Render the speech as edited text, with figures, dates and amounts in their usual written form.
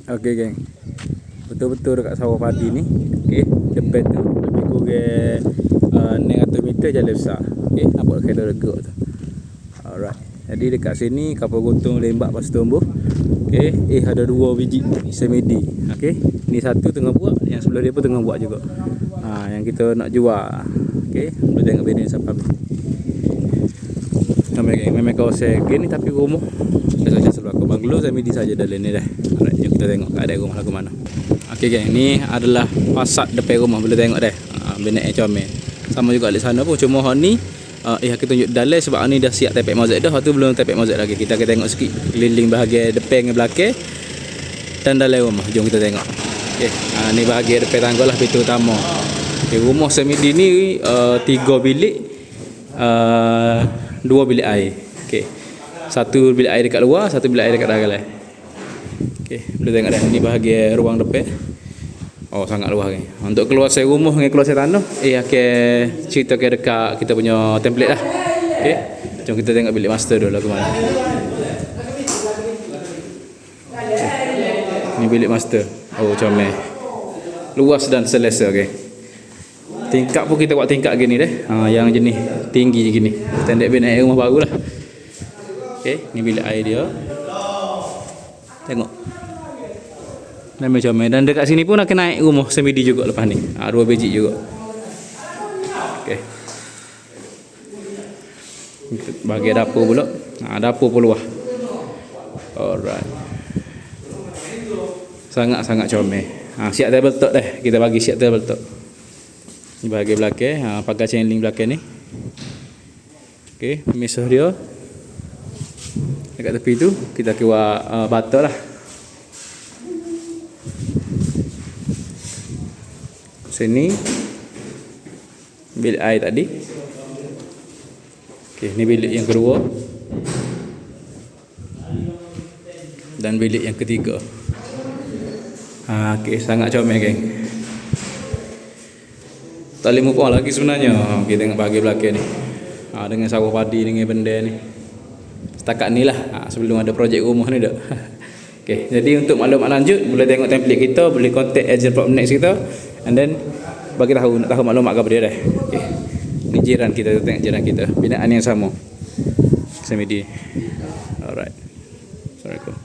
Okey geng. Betul-betul dekat sawah padi ni. Okey, depan tu lebih kurang 600 meter jalan besar. Okey, nampak kereta regak tu. Alright. Jadi dekat sini kapal gotong lembak pas tumbuh. Okey, ada 2 biji semedi. Okey, ni satu tengah buat, yang sebelah dia pun tengah buat juga. Yang kita nak jual. Okey, boleh tengok video ni sampai habis. Memang kawasan gini tapi rumah dah saja sebelah ke banglo semedi saja dalam ni dah. Alright, jom kita tengok keadaan rumah lagu mana. Okey geng, ni adalah fasad depan rumah, boleh tengok dah. Benak comel. Sama juga di sana pun, cuma hak ni kita tunjuk dalam sebab ni dah siap tapek mozaik dah. Hak tu belum tapek mozaik lagi. Kita akan tengok sikit keliling bahagian depan dengan belakang dan dalam rumah. Jom kita tengok. Okey, ni bahagian depan tangga lah, pintu utama. Okey, rumah semedi ni 3 bilik, 2 bilik air. Okey. 1 bilik air dekat luar, 1 bilik air dekat dalam. Okey, boleh tengok dah ni bahagian ruang depan. Oh, sangat luas ni. Untuk keluar saya rumah dengan keluar saya tanah, akan cerita ke dekat kita punya template lah. Okey. Jom kita tengok bilik master dulu ke mana. Ni bilik master. Oh, comel. Luas dan selesa, okey. Tingkap pun kita buat tingkap gini dah. Yang jenis tinggi gini. Standard bina rumah baru lah. Okey, ni bilik air dia. Tengok. Dan macam ni. Dan dekat sini pun akan naik rumah semedi juga lepas ni. 2 biji juga. Okey. Bahagian dapur pula. Dapur pun luas. Alright. Sangat-sangat comel. Siap table top dah. Kita bagi siap table top. Ni bahagian belakang, pagar channeling belakang ni. Okey, mesah dia. Dekat tepi tu kita keluar bata lah. Sini bilik air tadi. Okey, ni bilik yang kedua. Dan bilik yang ketiga. Okey, sangat comel geng. Tak boleh move on lagi sebenarnya. Kita tengok bahagian belakang ni. Dengan sawah padi dengan benda ni. Setakat ni lah. Sebelum ada projek rumah ni dah. Okay, jadi untuk maklumat lanjut boleh tengok template kita, boleh contact agent PropNext kita, and then bagi tahu nak tahu maklumat apa dia dah. Okay. Ni jiran kita, tengok jiran kita. Binaan yang sama. Semedi. Alright. Assalamualaikum.